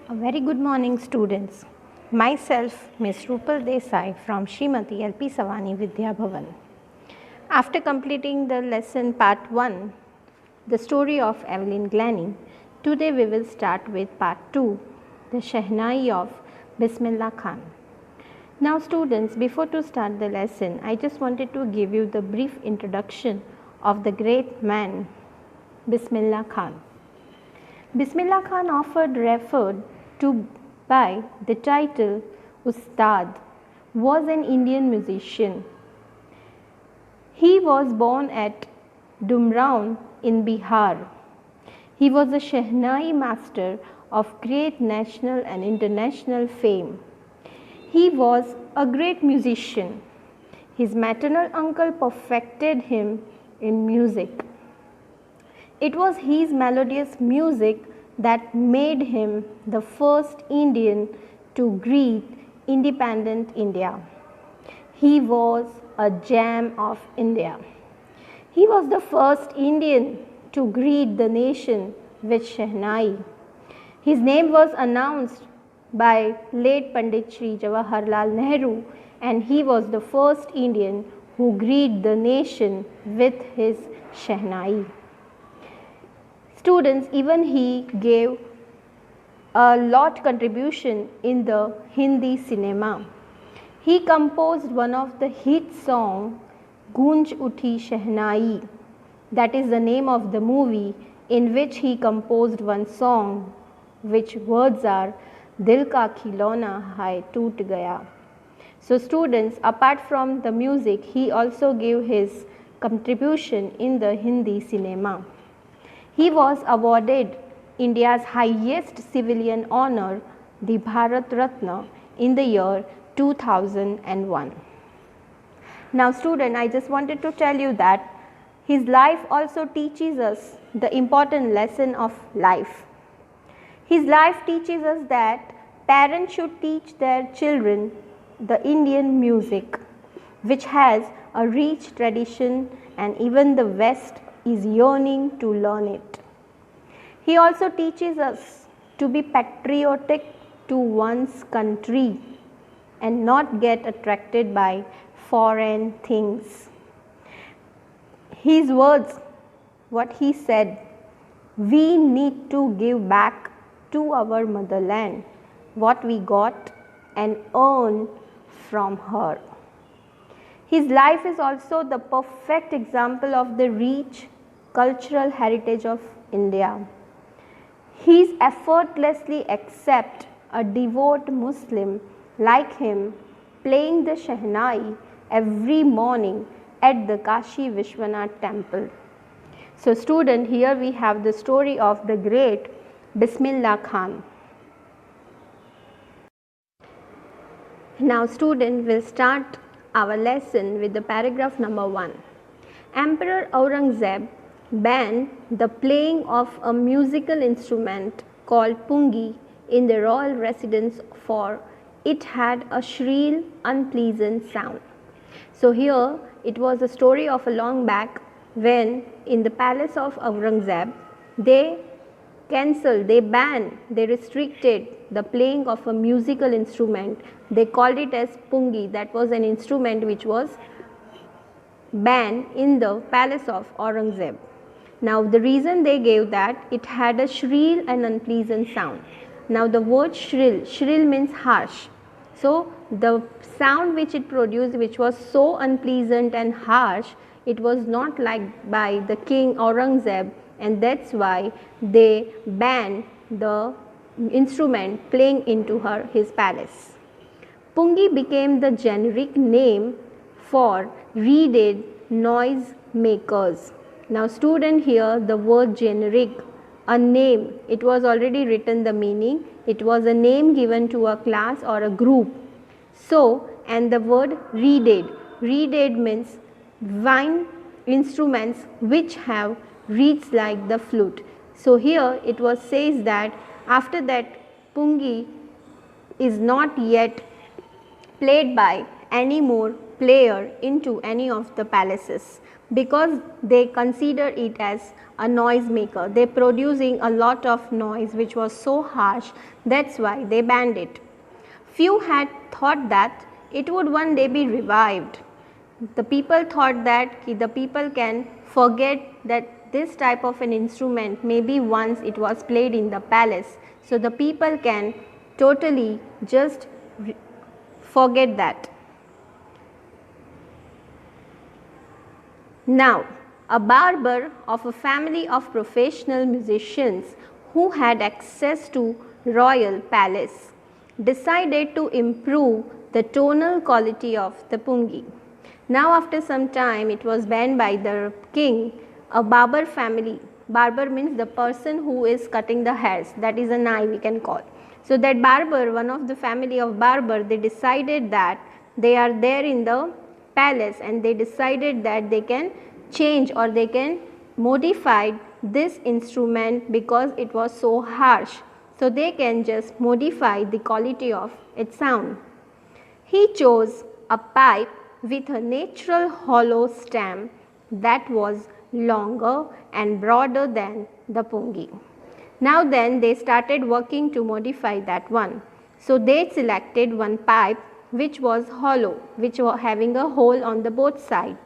A very good morning, students. Myself, Ms. Rupal Desai from Srimati LP Savani Vidya Bhavan. After completing the lesson part 1, the story of Evelyn Glennie, today we will start with part 2, the Shehnai of Bismillah Khan. Now students, before to start the lesson, I just wanted to give you the brief introduction of the great man Bismillah Khan. Bismillah Khan often referred to by the title Ustad, was an Indian musician. He was born at Dumraon in Bihar. He was a Shehnai master of great national and international fame. He was a great musician. His maternal uncle perfected him in music. It was his melodious music that made him the first Indian to greet independent India. He was a gem of India. He was the first Indian to greet the nation with Shehnai. His name was announced by late Pandit Shri Jawaharlal Nehru, and he was the first Indian who greeted the nation with his Shehnai. Students, even he gave a lot contribution in the Hindi cinema. He composed one of the hit song Gunj Uthi Shehnai, that is the name of the movie, in which he composed one song which words are Dil ka khilona hai toot gaya. So students, apart from the music, he also gave his contribution in the Hindi cinema. He was awarded India's highest civilian honor, the Bharat Ratna, in the year 2001. Now student, I just wanted to tell you that his life also teaches us the important lesson of life. His life teaches us that parents should teach their children the Indian music, which has a rich tradition, and even the West is yearning to learn it. He also teaches us to be patriotic to one's country and not get attracted by foreign things. His words, what he said, we need to give back to our motherland what we got and earn from her. His life is also the perfect example of the rich cultural heritage of India. He effortlessly accepts a devout Muslim like him playing the Shehnai every morning at the Kashi Vishwanath temple. So student, here we have the story of the great Bismillah Khan. Now student, will start our lesson with the paragraph number 1. Emperor Aurangzeb banned the playing of a musical instrument called pungi in the royal residence, for it had a shrill, unpleasant sound. So here it was a story of a long back when in the palace of Aurangzeb they banned, they restricted the playing of a musical instrument. They called it as pungi. That was an instrument which was banned in the palace of Aurangzeb. Now the reason they gave that it had a shrill and unpleasant sound. Now the word shrill means harsh. So the sound which it produced, which was so unpleasant and harsh, it was not liked by the king Aurangzeb, and that's why they banned the instrument playing into his palace. Pungi became the generic name for reeded noise makers. Now student, here the word generic, a name, it was already written the meaning, it was a name given to a class or a group. So, and the word reeded means wind instruments which have reeds like the flute. So here it was says that after that pungi is not yet played by any more player into any of the palaces, because they consider it as a noise maker. They producing a lot of noise which was so harsh, that's why they banned it. Few had thought that it would one day be revived. The people thought that the people can forget that this type of an instrument maybe once it was played in the palace. So the people can totally just forget that. Now, a barber of a family of professional musicians who had access to royal palace decided to improve the tonal quality of the pungi. Now after some time it was banned by the king. A barber family, barber means the person who is cutting the hairs, that is a nai we can call. So that barber, one of the family of barber, they decided that they are there in the palace and they decided that they can change or they can modify this instrument because it was so harsh. So they can just modify the quality of its sound. He chose a pipe with a natural hollow stem that was longer and broader than the pungi. Now then they started working to modify that one. So they selected one pipe which was hollow, which was having a hole on the both side,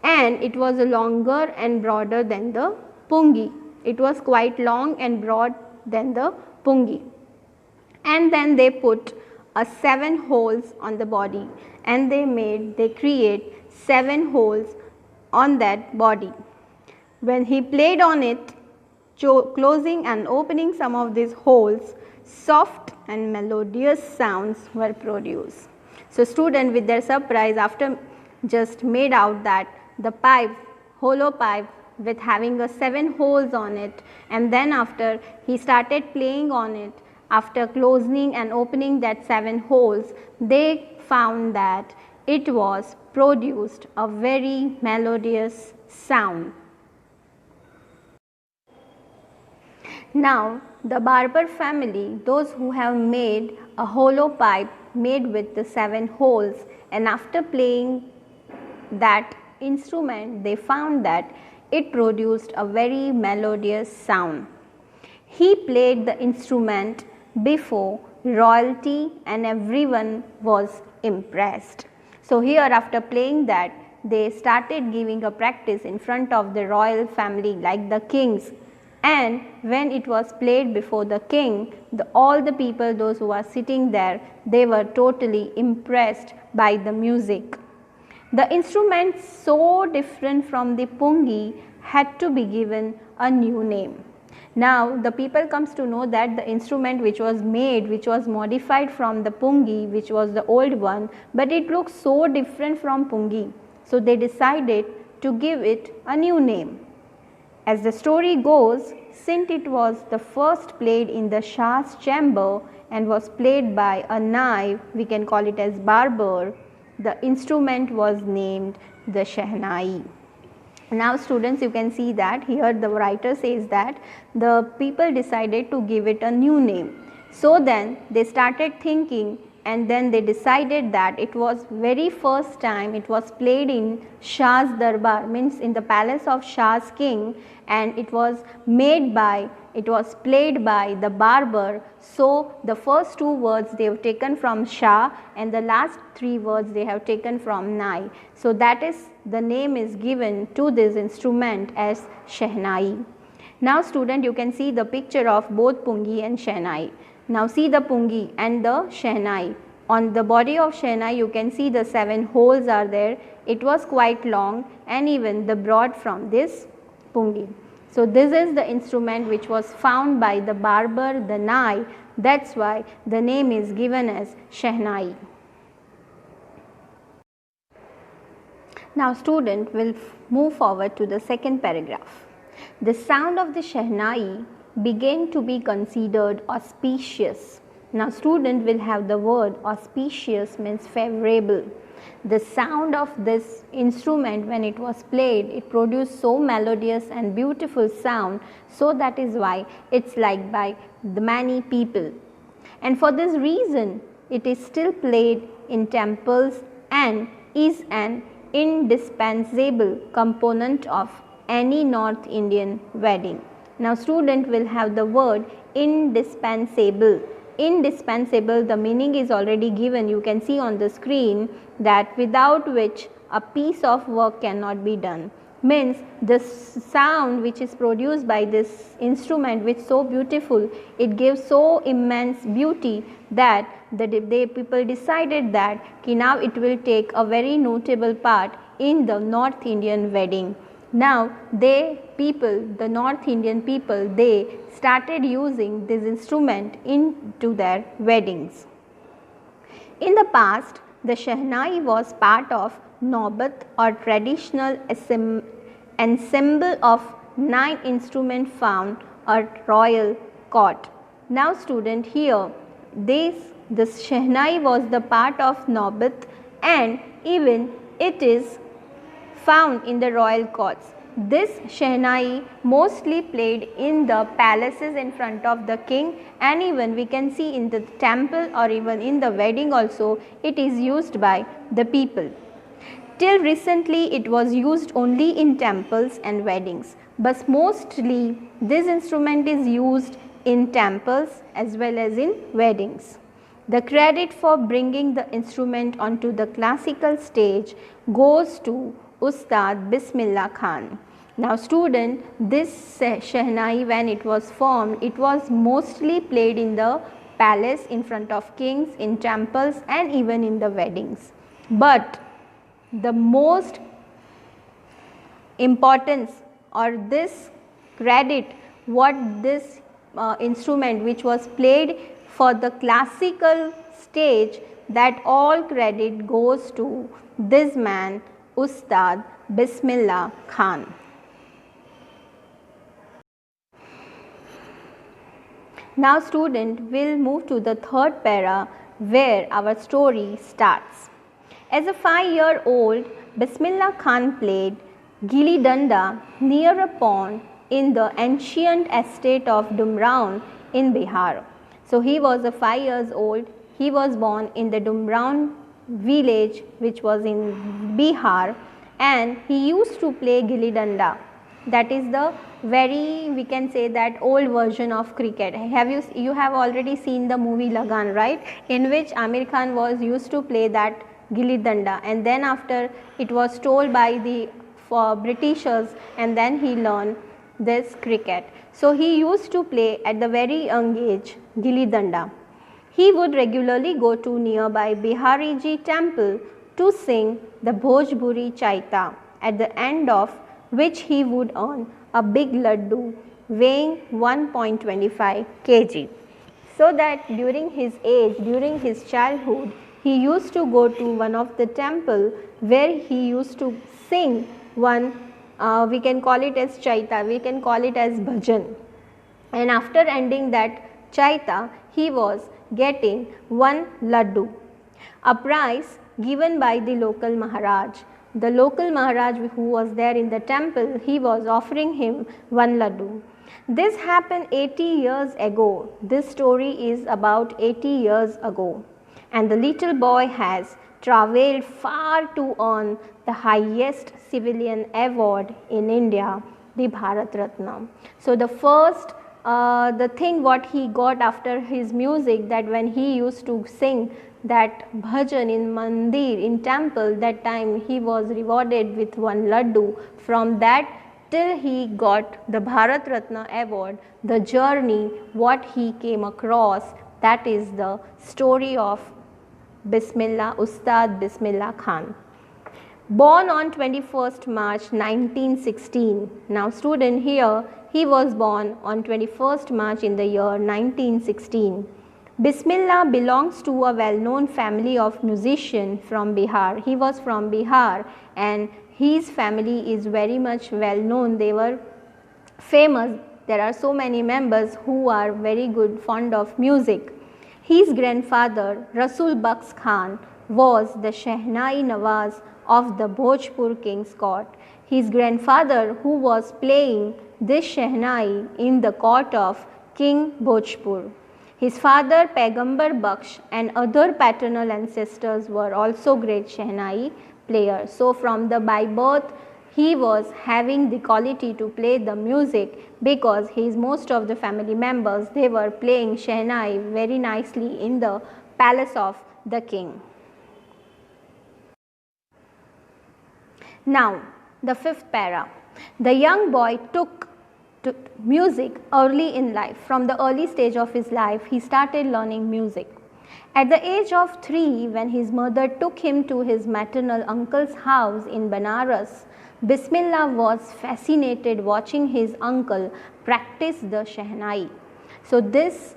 and it was longer and broader than the pungi. It was quite long and broad than the pungi. And then they put 7 holes on the body and they create 7 holes on that body. When he played on it, closing and opening some of these holes, soft and melodious sounds were produced. So student with their surprise after just made out that the pipe, hollow pipe with having 7 holes on it, and then after he started playing on it, after closing and opening that 7 holes, they found that it was produced a very melodious sound. Now the barber family, those who have made a hollow pipe made with the 7 holes, and after playing that instrument they found that it produced a very melodious sound. He played the instrument before royalty and everyone was impressed. So here after playing that, they started giving a practice in front of the royal family like the kings, and when it was played before the king, all the people, those who are sitting there, they were totally impressed by the music. The instrument, so different from the pungi, had to be given a new name. Now the people comes to know that the instrument which was made, which was modified from the pungi, which was the old one, but it looks so different from pungi. So they decided to give it a new name. As the story goes, since it was the first played in the Shah's chamber and was played by a nai, we can call it as barber, the instrument was named the Shehnai. Now students, you can see that here the writer says that the people decided to give it a new name. So then they started thinking, and then they decided that it was very first time it was played in Shah's Darbar, means in the palace of Shah's king, and it was played by the barber. So the first 2 words they have taken from Shah and the last 3 words they have taken from Nai. So that is the name is given to this instrument as Shehnai. Now student, you can see the picture of both pungi and Shehnai. Now see the pungi and the Shehnai. On the body of Shehnai you can see the 7 holes are there. It was quite long and even the broad from this pungi. So this is the instrument which was found by the barber, the nai. That's why the name is given as Shehnai. Now student will move forward to the second paragraph. The sound of the Shehnai began to be considered auspicious. Now student will have the word auspicious, means favorable. The sound of this instrument when it was played, it produced so melodious and beautiful sound, so that is why it's liked by the many people. And for this reason, it is still played in temples and is an indispensable component of any North Indian wedding. Now student will have the word indispensable. Indispensable, the meaning is already given, you can see on the screen, that without which a piece of work cannot be done. Means the sound which is produced by this instrument, which is so beautiful, it gives so immense beauty that the people decided that now it will take a very notable part in the North Indian wedding. Now the North Indian people, they started using this instrument into their weddings. In the past, the Shehnai was part of Naubat or traditional ensemble of 9 instruments found at royal court. Now student, here this Shehnai was the part of Naubat, and even it is found in the royal courts. This Shehnai mostly played in the palaces in front of the king, and even we can see in the temple or even in the wedding also it is used by the people. Till recently it was used only in temples and weddings, but mostly this instrument is used in temples as well as in weddings. The credit for bringing the instrument onto the classical stage goes to Ustad Bismillah Khan. Now student, this Shehnai, when it was formed, it was mostly played in the palace in front of kings, in temples and even in the weddings. But the most importance or this credit what this instrument which was played for the classical stage, that all credit goes to this man, Ustad Bismillah Khan. Now student, will move to the third para where our story starts. As a 5-year-old, Bismillah Khan played Gilli Danda near a pond in the ancient estate of Dumraon in Bihar. So he was 5 years old. He was born in the Dumraon village which was in Bihar, and he used to play Gilli Danda. That is the very, we can say that, old version of cricket. You have already seen the movie Lagan, right, in which Amir Khan was used to play that Gilli Danda, and then after it was told by the Britishers, and then he learned this cricket. So he used to play at the very young age Gilli Danda. He would regularly go to nearby Bihariji temple to sing the Bhojpuri Chaita, at the end of which he would earn a big laddu weighing 1.25 kg. So that during his age, during his childhood, he used to go to one of the temple where he used to sing one, we can call it as Chaita, we can call it as bhajan. And after ending that Chaita, he was getting one laddu, a prize given by the local Maharaj. The local Maharaj who was there in the temple, he was offering him one laddu. This happened 80 years ago. This story is about 80 years ago. And the little boy has travelled far to earn the highest civilian award in India, the Bharat Ratna. So the first the thing what he got after his music, that when he used to sing that bhajan in mandir, in temple, that time he was rewarded with one laddu. From that till he got the Bharat Ratna award, the journey what he came across, that is the story of Bismillah, Ustad Bismillah Khan. Born on 21st March 1916. Now student, here he was born on 21st March in the year 1916. Bismillah belongs to a well-known family of musicians from Bihar. He was from Bihar and his family is very much well known. They were famous. There are so many members who are very good, fond of music. His grandfather Rasul Baks Khan was the Shehnai Nawaz of the Bhojpur king's court. His grandfather who was playing this Shehnai in the court of King Bhojpur. His father Paigambar Baksh and other paternal ancestors were also great Shehnai player. So from the by birth he was having the quality to play the music, because his most of the family members, they were playing Shehnai very nicely in the palace of the king. Now the fifth para. The young boy took to music early in life. From the early stage of his life, he started learning music. At the age of 3, when his mother took him to his maternal uncle's house in Banaras, Bismillah was fascinated watching his uncle practice the Shehnai. So this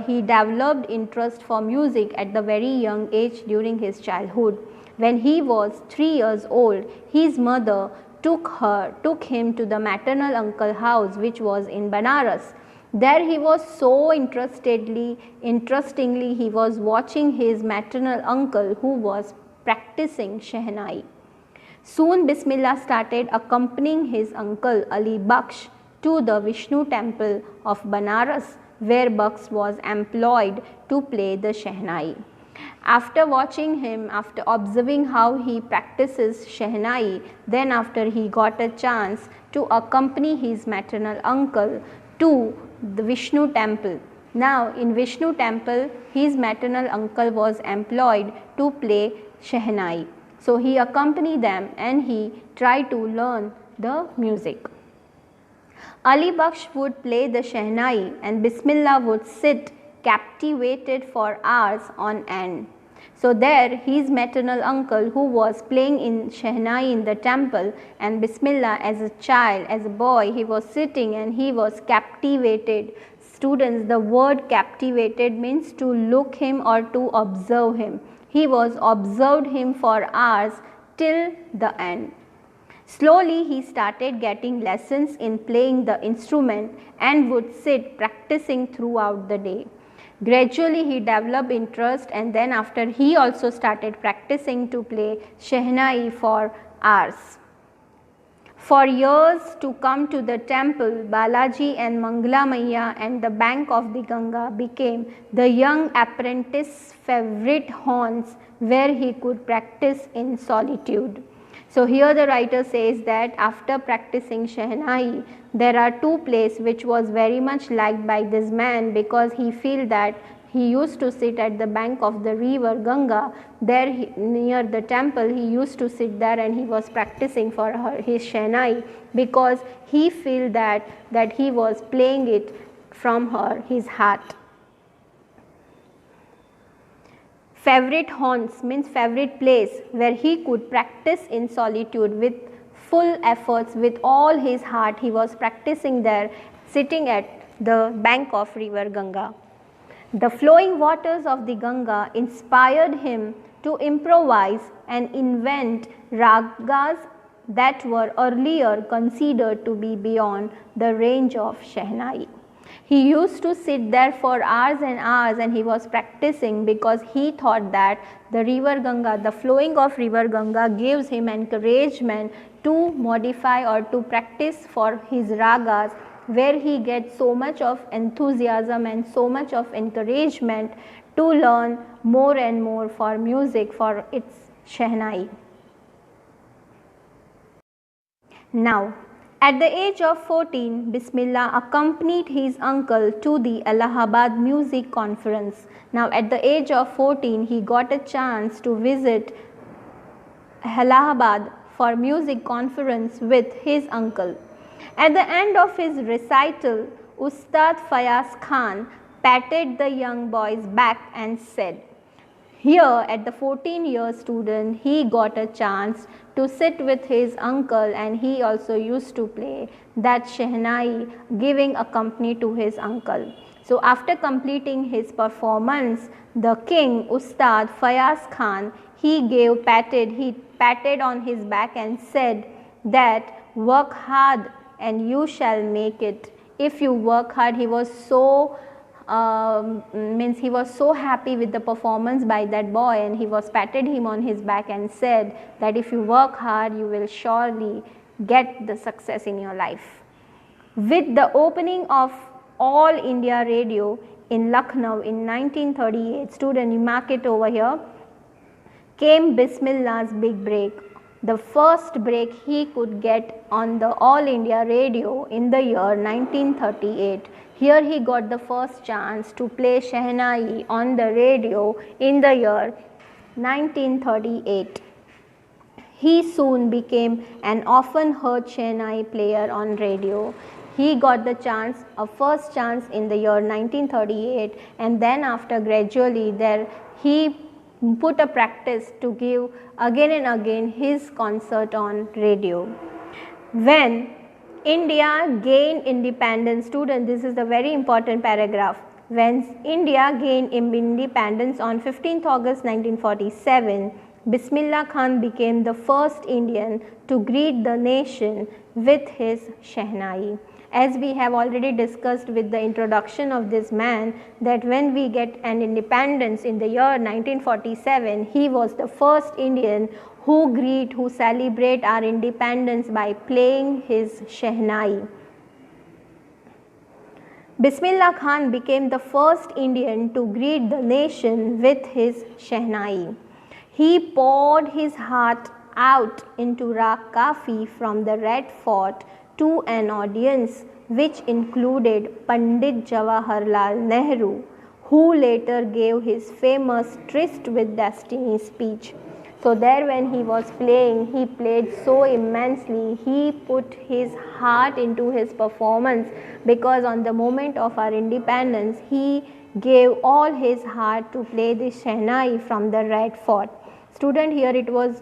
he developed interest for music at the very young age during his childhood. When he was 3 years old, his mother took him to the maternal uncle house, which was in Banaras. There he was so interestingly he was watching his maternal uncle who was practicing Shehnai. Soon Bismillah started accompanying his uncle Ali Baksh to the Vishnu temple of Banaras, where Baksh was employed to play the Shehnai. After watching him, after observing how he practices Shehnai, then after he got a chance to accompany his maternal uncle to the Vishnu temple. Now in Vishnu temple, his maternal uncle was employed to play Shehnai. So he accompanied them and he tried to learn the music. Ali Baksh would play the Shehnai and Bismillah would sit captivated for hours on end. So there his maternal uncle who was playing in Shehnai in the temple, and Bismillah as a child, as a boy, he was sitting and he was captivated. Students, the word captivated means to look him or to observe him. He was observed him for hours till the end. Slowly he started getting lessons in playing the instrument and would sit practicing throughout the day. Gradually he developed interest, and then after he also started practicing to play Shehnai for hours. For years to come to the temple, Balaji and Mangala Maiya and the bank of the Ganga became the young apprentice's favorite haunts where he could practice in solitude. So here the writer says that after practicing Shehnai, there are two places which was very much liked by this man, because he feel that he used to sit at the bank of the river Ganga. There near the temple he used to sit there and he was practicing for his Shehnai, because he feel that he was playing it from his heart. Favorite haunts means favorite place where he could practice in solitude with full efforts, with all his heart. He was practicing there, sitting at the bank of river Ganga. The flowing waters of the Ganga inspired him to improvise and invent ragas that were earlier considered to be beyond the range of Shehnai. He used to sit there for hours and hours and he was practicing, because he thought that the river Ganga, the flowing of river Ganga gives him encouragement to modify or to practice for his ragas, where he gets so much of enthusiasm and so much of encouragement to learn more and more for music, for its Shehnai. Now, at the age of 14, Bismillah accompanied his uncle to the Allahabad Music Conference. Now at the age of 14, he got a chance to visit Allahabad for music conference with his uncle. At the end of his recital, Ustad Fayaz Khan patted the young boy's back and said, here at the 14-year student, he got a chance to sit with his uncle, and he also used to play that Shehnai, giving a company to his uncle. So after completing his performance, the king, Ustad Fayaz Khan, he patted on his back and said that work hard and you shall make it. If you work hard, he was so he was so happy with the performance by that boy, and he was patted him on his back and said that if you work hard, you will surely get the success in your life. With the opening of All India Radio in Lucknow in 1938, student, you mark it over here, came Bismillah's big break, the first break he could get on the All India radio in the year 1938. Here he got the first chance to play Shehnai on the radio in the year 1938. He soon became an often heard Shehnai player on radio. He got the chance, a first chance in the year 1938, and then after gradually there he put a practice to give again and again his concert on radio. When India gained independence, student, this is the very important paragraph. When India gained independence on 15th August 1947, Bismillah Khan became the first Indian to greet the nation with his Shehnai. As we have already discussed with the introduction of this man, that when we get an independence in the year 1947, he was the first Indian who celebrate our independence by playing his Shehnai. Bismillah Khan became the first Indian to greet the nation with his Shehnai. He poured his heart out into Rag Kafi from the Red Fort to an audience which included Pandit Jawaharlal Nehru, who later gave his famous Tryst with Destiny speech. So there when he was playing, he played so immensely, he put his heart into his performance, because on the moment of our independence, he gave all his heart to play the Shehnai from the Red Fort. Student, here it was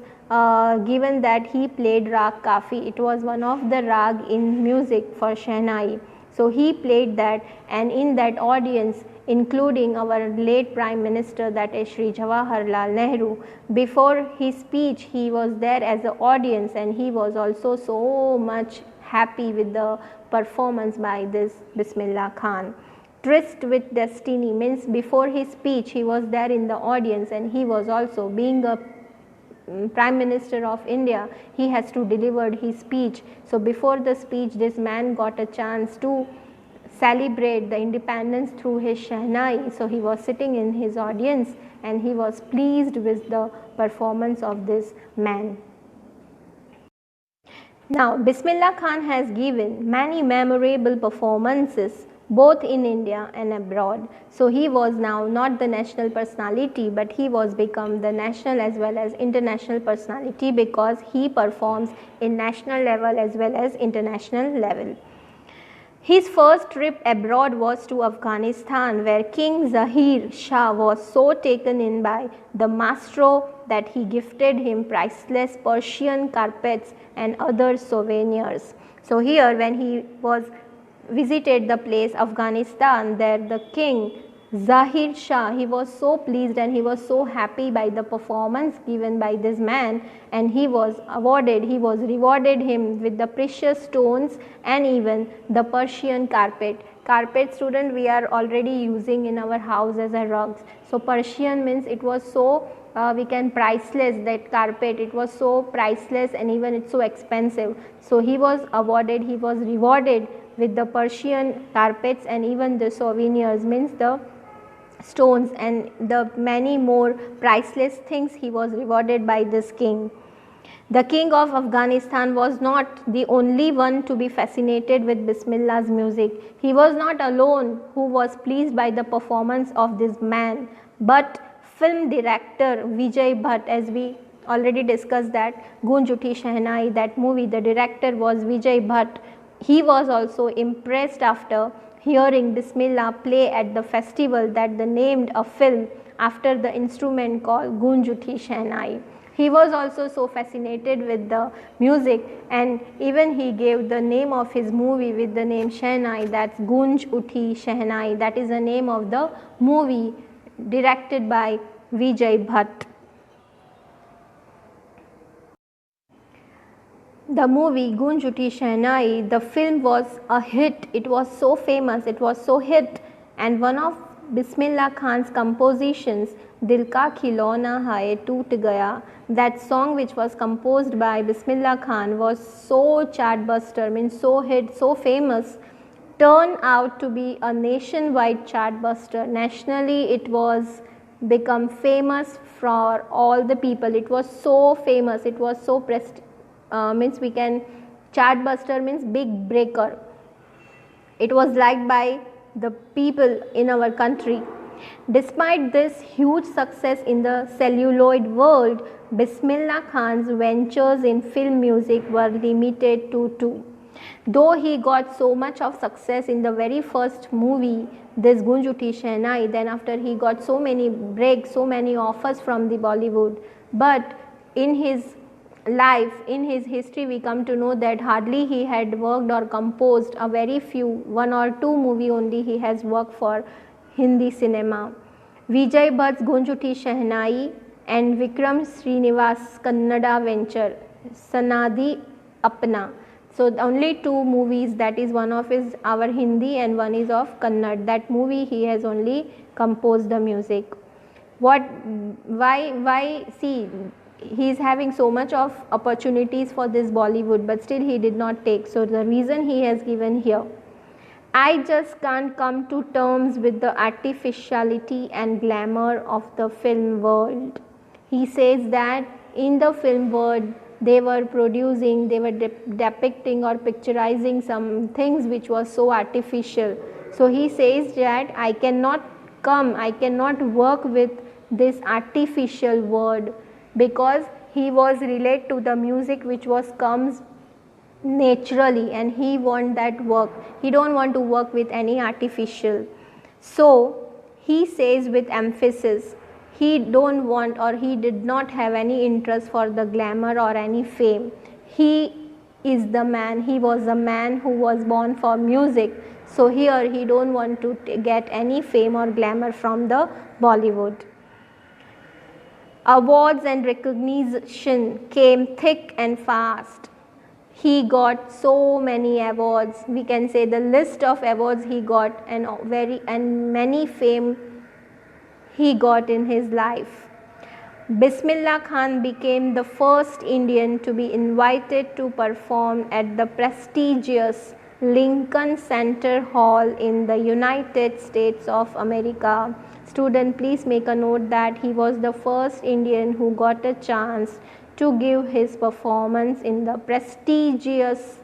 given that he played Rag Kafi. It was one of the rag in music for Shehnai. So he played that, and in that audience, including our late Prime Minister, that is Shri Jawaharlal Nehru, before his speech he was there as an audience, and he was also so much happy with the performance by this Bismillah Khan. Tryst with Destiny means before his speech he was there in the audience, and he was also, being a Prime Minister of India, he has to deliver his speech. So before the speech, this man got a chance to celebrate the independence through his Shehnai. So he was sitting in his audience and he was pleased with the performance of this man. Now Bismillah Khan has given many memorable performances both in India and abroad. So he was now not the national personality, but he was become the national as well as international personality, because he performs in national level as well as international level. His first trip abroad was to Afghanistan, where King Zahir Shah was so taken in by the maestro that he gifted him priceless Persian carpets and other souvenirs. So here when he was visited the place Afghanistan, there the king Zahir Shah, he was so pleased and he was so happy by the performance given by this man, and he was rewarded him with the precious stones and even the Persian carpet. Carpet, student, we are already using in our house as a rugs. So Persian means it was so we can priceless, that carpet, it was so priceless and even it's so expensive. So he was rewarded with the Persian carpets and even the souvenirs, means the stones and the many more priceless things he was rewarded by this king. The king of Afghanistan was not the only one to be fascinated with Bismillah's music. He was not alone who was pleased by the performance of this man, but film director Vijay Bhatt, as we already discussed that Gunj Uthi Shehnai, that movie, the director was Vijay Bhatt. He was also impressed after hearing Bismillah play at the festival, that they named a film after the instrument called Gunj Uthi Shehnai. He was also so fascinated with the music, and even he gave the name of his movie with the name Shehnai, that's Gunj Uthi Shehnai. That is the name of the movie directed by Vijay Bhatt. The movie Gunj Uthi Shehnai, the film was a hit. It was so famous, it was so hit, and one of Bismillah Khan's compositions, Dil Ka Khilona Hai Toot Gaya, that song which was composed by Bismillah Khan was so chartbuster, means so hit, so famous, turned out to be a nationwide chartbuster. Nationally it was become famous for all the people. It was so famous, it was so means we can, chartbuster means big breaker. It was liked by the people in our country. Despite this huge success in the celluloid world, Bismillah Khan's ventures in film music were limited to two. Though he got so much of success in the very first movie, this Gunj Uthi Shehnai, then after he got so many breaks, so many offers from the Bollywood, but in his life, in his history, we come to know that hardly he had worked or composed a very few, one or two movie only he has worked for Hindi cinema. Vijay Bhatt's Gunj Uthi Shehnai and Vikram Srinivas Kannada venture Sanadhi Apna. So only two movies, that is one of is our Hindi and one is of Kannada. That movie he has only composed the music. Why see, he is having so much of opportunities for this Bollywood, but still he did not take. So the reason he has given here, I just can't come to terms with the artificiality and glamour of the film world. He says that in the film world, they were producing, they were depicting or picturizing some things which was so artificial. So he says that I cannot work with this artificial word, because he was related to the music which was comes naturally, and he want that work. He don't want to work with any artificial. So he says with emphasis, he don't want or he did not have any interest for the glamour or any fame. He is the man, he was a man who was born for music. So here he don't want to get any fame or glamour from the Bollywood. Awards and recognition came thick and fast. He got so many awards. We can say the list of awards he got, and many fame he got in his life. Bismillah Khan became the first Indian to be invited to perform at the prestigious Lincoln Center Hall in the United States of America. Student, please make a note that he was the first Indian who got a chance to give his performance in the prestigious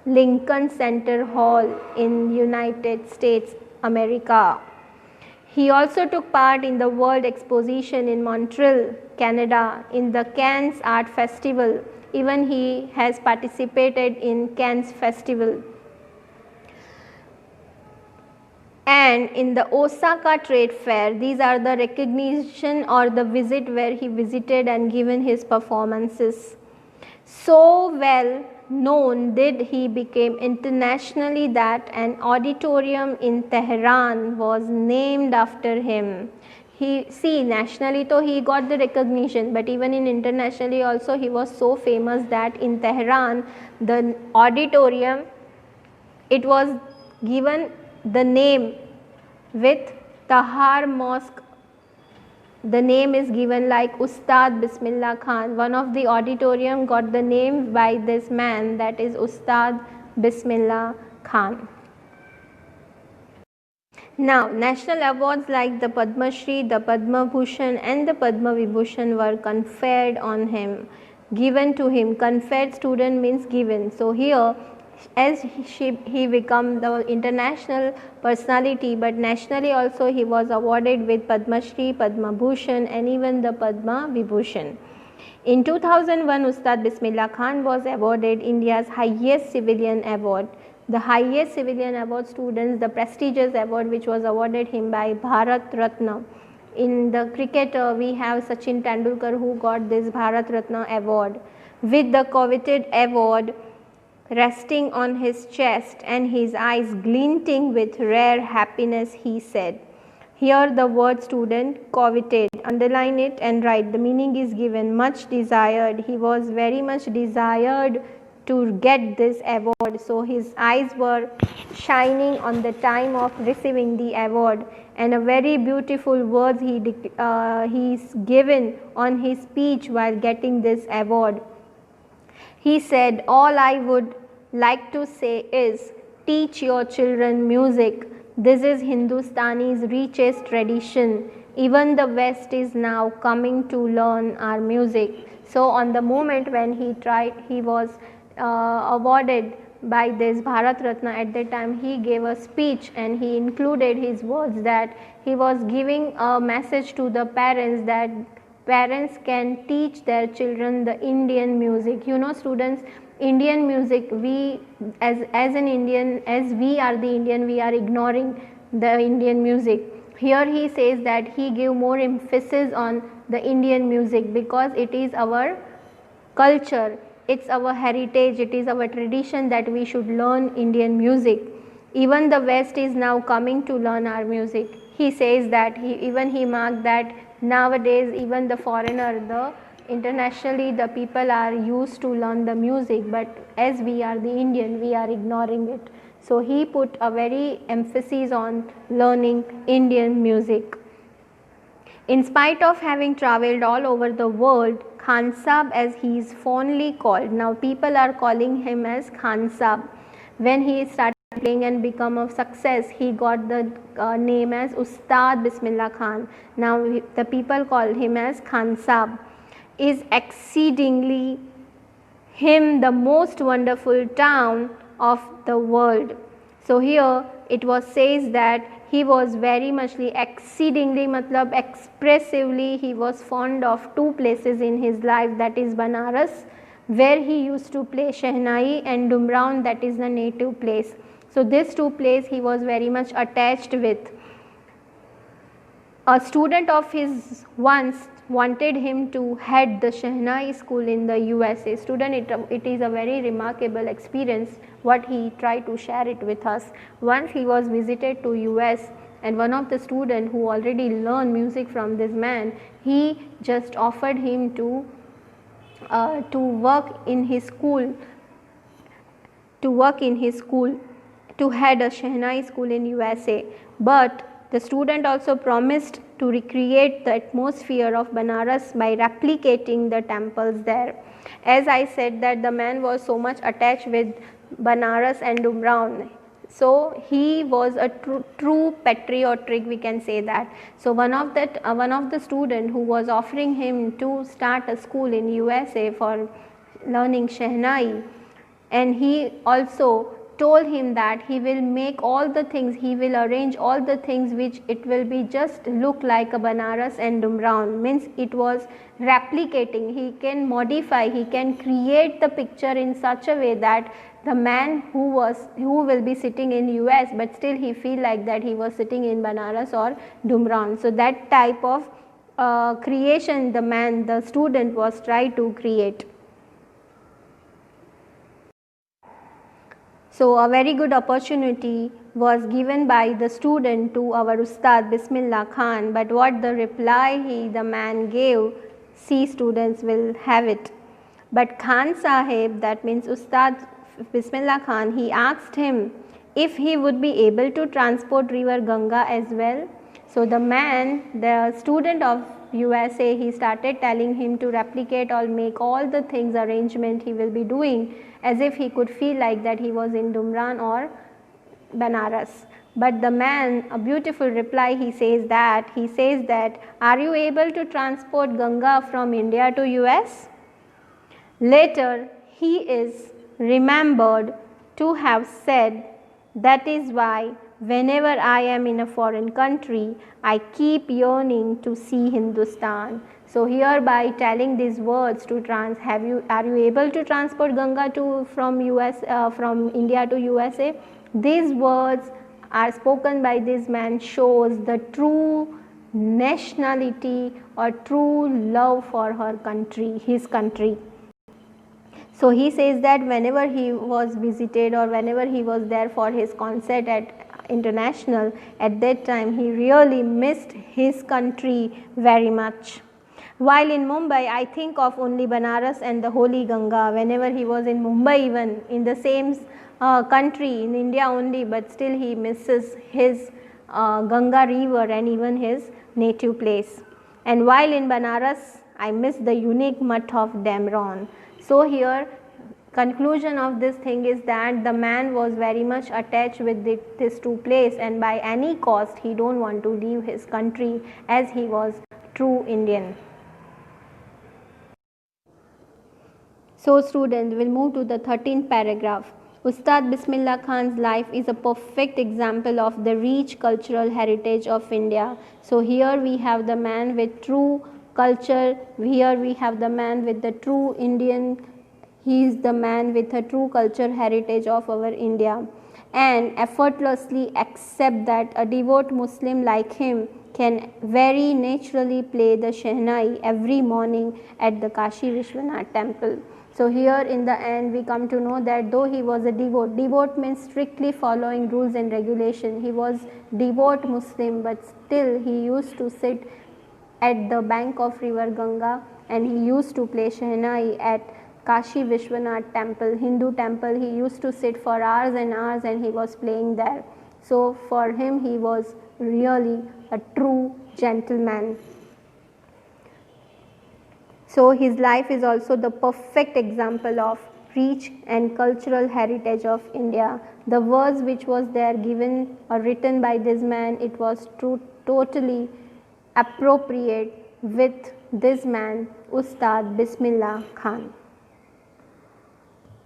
Lincoln Center Hall in United States, America. He also took part in the World Exposition in Montreal, Canada, in the Cannes Art Festival. Even he has participated in Cannes Festival. And in the Osaka Trade Fair. These are the recognition or the visit where he visited and given his performances. So well known did he became internationally that an auditorium in Tehran was named after him. Nationally though he got the recognition, but even in internationally also he was so famous that in Tehran the auditorium, it was given the name with Tahar Mosque. The name is given like Ustad Bismillah Khan. One of the auditorium got the name by this man, that is Ustad Bismillah Khan. Now, national awards like the Padma Shri, the Padma Bhushan and the Padma Vibhushan were conferred on him, given to him. Conferred, student, means given. So here, as he became the international personality, but nationally also he was awarded with Padma Shri, Padma Bhushan and even the Padma Vibhushan. In 2001, Ustad Bismillah Khan was awarded India's highest civilian award. The highest civilian award, students, the prestigious award which was awarded him by Bharat Ratna. In the cricketer, we have Sachin Tendulkar who got this Bharat Ratna award. With the coveted award resting on his chest and his eyes glinting with rare happiness, he said. Here the word, student, coveted, underline it and write. The meaning is given, much desired. He was very much desired to get this award. So his eyes were shining on the time of receiving the award, and a very beautiful words he's given on his speech while getting this award. He said, all I would like to say is, teach your children music. This is Hindustani's richest tradition. even the West is now coming to learn our music. So on the moment when he was awarded by this Bharat Ratna, at that time he gave a speech and he included his words that he was giving a message to the parents that parents can teach their children the Indian music. You know students, Indian music, we as an Indian, as we are the Indian, we are ignoring the Indian music. Here he says that he gave more emphasis on the Indian music because it is our culture, it's our heritage, it is our tradition that we should learn Indian music. Even the West is now coming to learn our music. He says that he marked that nowadays even the foreigner, the internationally the people are used to learn the music, but as we are the Indian, we are ignoring it. So he put a very emphasis on learning Indian music. In spite of having travelled all over the world, Khan Sahab, as he is fondly called, now people are calling him as Khan Sahab. When he started playing and become a success, he got the name as Ustad Bismillah Khan. Now the people call him as Khan Sahab. Is exceedingly him the most wonderful town of the world. So here it was says that he was very muchly exceedingly matlab expressively he was fond of two places in his life, that is Banaras where he used to play Shehnai and Dumraon, that is the native place. So this two places he was very much attached with. A student of his once wanted him to head the Shehnai school in the USA. Student, it is a very remarkable experience what he tried to share it with us. Once he was visited to US and one of the student who already learned music from this man, he just offered him to work in his school, to head a Shehnai school in USA. But the student also promised to recreate the atmosphere of Banaras by replicating the temples there. As I said that the man was so much attached with Banaras and Dumraon, so he was a true patriotic, we can say that. So one of the student who was offering him to start a school in USA for learning Shehnai, and he also told him that he will make all the things, he will arrange all the things which it will be just look like a Banaras and Dumraon, means it was replicating, he can modify, he can create the picture in such a way that the man who will be sitting in US but still he feel like that he was sitting in Banaras or Dumraon. So that type of creation the student was trying to create. So a very good opportunity was given by the student to our Ustad Bismillah Khan, but what the reply the man gave, see students will have it. But Khan Sahib, that means Ustad Bismillah Khan, he asked him if he would be able to transport river Ganga as well. So the man, the student of USA, he started telling him to replicate or make all the things arrangement he will be doing as if he could feel like that he was in Dumraon or Banaras. But the man, a beautiful reply, he says that, are you able to transport Ganga from India to US? Later he is remembered to have said, that is why whenever I am in a foreign country, I keep yearning to see Hindustan. So here by telling these words to are you able to transport Ganga from India to USA? These words are spoken by this man shows the true nationality or true love for her country, his country. So he says that whenever he was visited or whenever he was there for his concert at international, at that time he really missed his country very much. While in Mumbai, I think of only Banaras and the holy Ganga. Whenever he was in Mumbai, even in the same country in India only, but still he misses his Ganga river and even his native place. And while in Banaras, I miss the unique mutt of Dumraon. So here conclusion of this thing is that the man was very much attached with this two place, and by any cost he don't want to leave his country, as he was true Indian. So students, we'll move to the 13th paragraph. Ustad Bismillah Khan's life is a perfect example of the rich cultural heritage of India. So here we have the man with true culture, here we have the man with the true Indian. He is the man with a true culture heritage of our India, and effortlessly accept that a devout Muslim like him can very naturally play the Shehnai every morning at the Kashi Vishwanath temple. So here in the end we come to know that though he was a devout means strictly following rules and regulation, he was devout Muslim, but still he used to sit at the bank of river Ganga and he used to play Shehnai at Kashi Vishwanath temple, Hindu temple. He used to sit for hours and hours and he was playing there. So for him he was really a true gentleman. So his life is also the perfect example of rich and cultural heritage of India. The words which was there given or written by this man, it was totally appropriate with this man, Ustad Bismillah Khan.